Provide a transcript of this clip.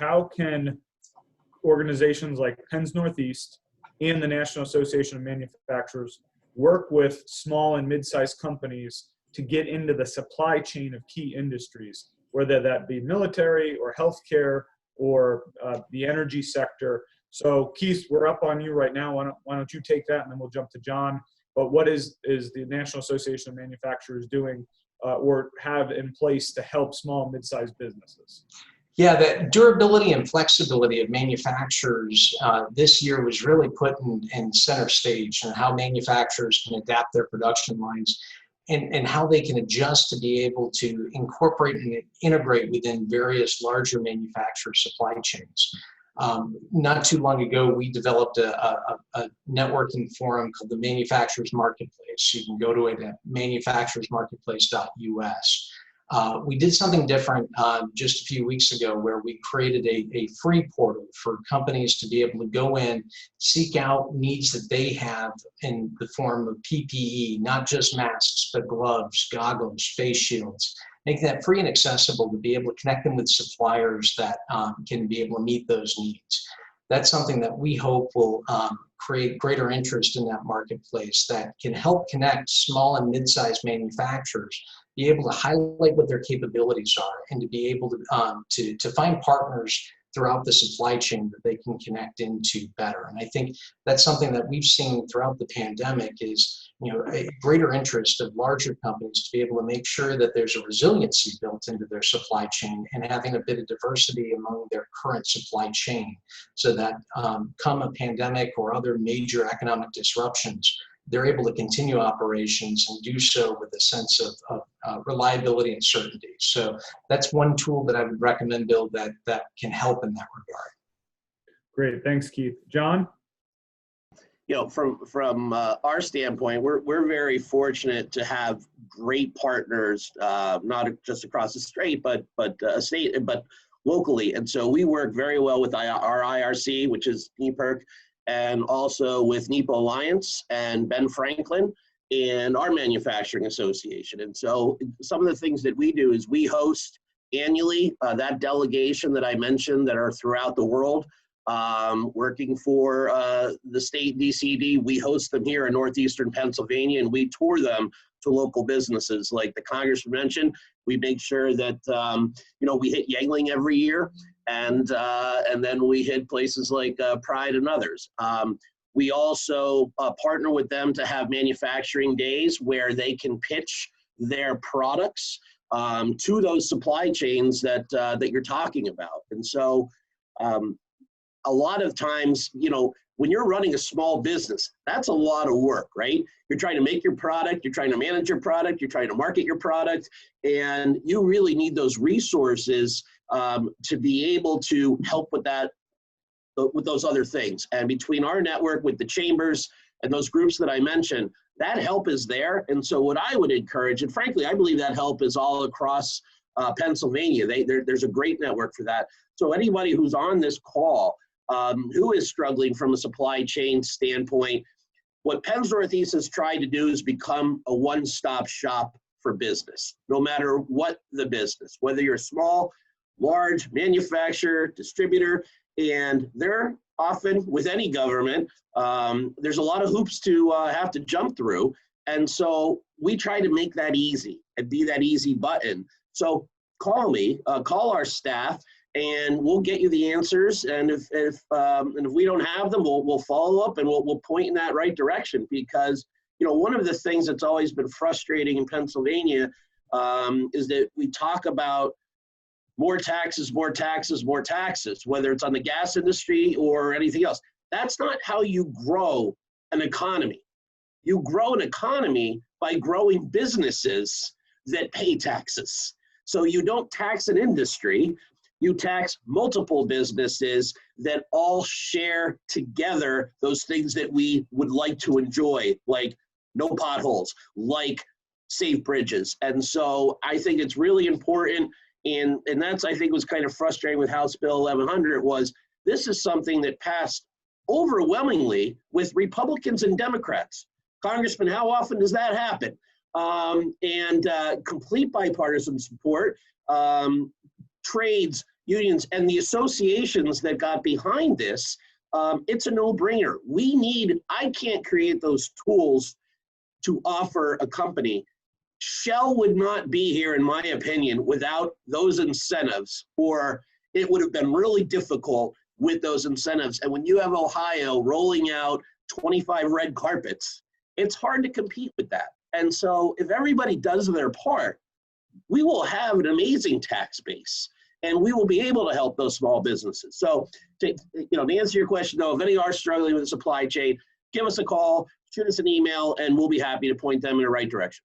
how can organizations like Penn's Northeast and the National Association of Manufacturers work with small and mid-sized companies to get into the supply chain of key industries, whether that be military or healthcare or the energy sector. So Keith, we're up on you right now. Why don't you take that, and then we'll jump to John. But what is the National Association of Manufacturers doing or have in place to help small and mid-sized businesses? Yeah, the durability and flexibility of manufacturers this year was really put in center stage, and how manufacturers can adapt their production lines and how they can adjust to be able to incorporate and integrate within various larger manufacturer supply chains. Not too long ago, we developed a networking forum called the Manufacturers Marketplace. You can go to it at manufacturersmarketplace.us. We did something different just a few weeks ago, where we created a free portal for companies to be able to go in, seek out needs that they have in the form of PPE, not just masks, but gloves, goggles, face shields, making that free and accessible to be able to connect them with suppliers that can be able to meet those needs. That's something that we hope will create greater interest in that marketplace that can help connect small and mid-sized manufacturers, be able to highlight what their capabilities are, and to be able to find partners throughout the supply chain that they can connect into better. And I think that's something that we've seen throughout the pandemic is, a greater interest of larger companies to be able to make sure that there's a resiliency built into their supply chain, and having a bit of diversity among their current supply chain, so that come a pandemic or other major economic disruptions, they're able to continue operations and do so with a sense of reliability and certainty. So that's one tool that I would recommend, Bill, that can help in that regard. Great, thanks, Keith. John? From our standpoint, we're very fortunate to have great partners, not just across the state, but locally. And so we work very well with our IRC, which is NEPERC, and also with NEPA Alliance and Ben Franklin and our manufacturing association. And so some of the things that we do is we host annually that delegation that I mentioned that are throughout the world, working for the state DCD. We host them here in northeastern Pennsylvania, and we tour them to local businesses. Like the Congressman mentioned, we make sure that we hit Yangling every year, and then we hit places like Pride and others. We also partner with them to have manufacturing days where they can pitch their products to those supply chains that you're talking about. And so a lot of times, when you're running a small business, that's a lot of work, right? You're trying to make your product, you're trying to manage your product, you're trying to market your product, and you really need those resources to be able to help with that, with those other things. And between our network with the chambers and those groups that I mentioned, that help is there. And so what I would encourage, and frankly, I believe that help is all across Pennsylvania. There's a great network for that. So anybody who's on this call who is struggling from a supply chain standpoint, what Penn's Northeast has tried to do is become a one-stop shop for business, no matter what the business, whether you're small, large, manufacturer, distributor, and they're often, with any government, there's a lot of hoops to have to jump through. And so we try to make that easy and be that easy button. So call me, call our staff, and we'll get you the answers. And if we don't have them, we'll follow up, and we'll point in that right direction. Because one of the things that's always been frustrating in Pennsylvania is that we talk about more taxes, more taxes, more taxes, whether it's on the gas industry or anything else. That's not how you grow an economy. You grow an economy by growing businesses that pay taxes. So you don't tax an industry, you tax multiple businesses that all share together those things that we would like to enjoy, like no potholes, like safe bridges. And so I think it's really important. And that's, I think, was kind of frustrating with House Bill 1100 was this is something that passed overwhelmingly with Republicans and Democrats. Congressman, how often does that happen? And complete bipartisan support, trades, unions and the associations that got behind this, it's a no-brainer. I can't create those tools to offer a company. Shell would not be here, in my opinion, without those incentives, or it would have been really difficult with those incentives. And when you have Ohio rolling out 25 red carpets, it's hard to compete with that. And so if everybody does their part, we will have an amazing tax base, and we will be able to help those small businesses. So to answer your question, though, if any are struggling with the supply chain, give us a call, shoot us an email, and we'll be happy to point them in the right direction.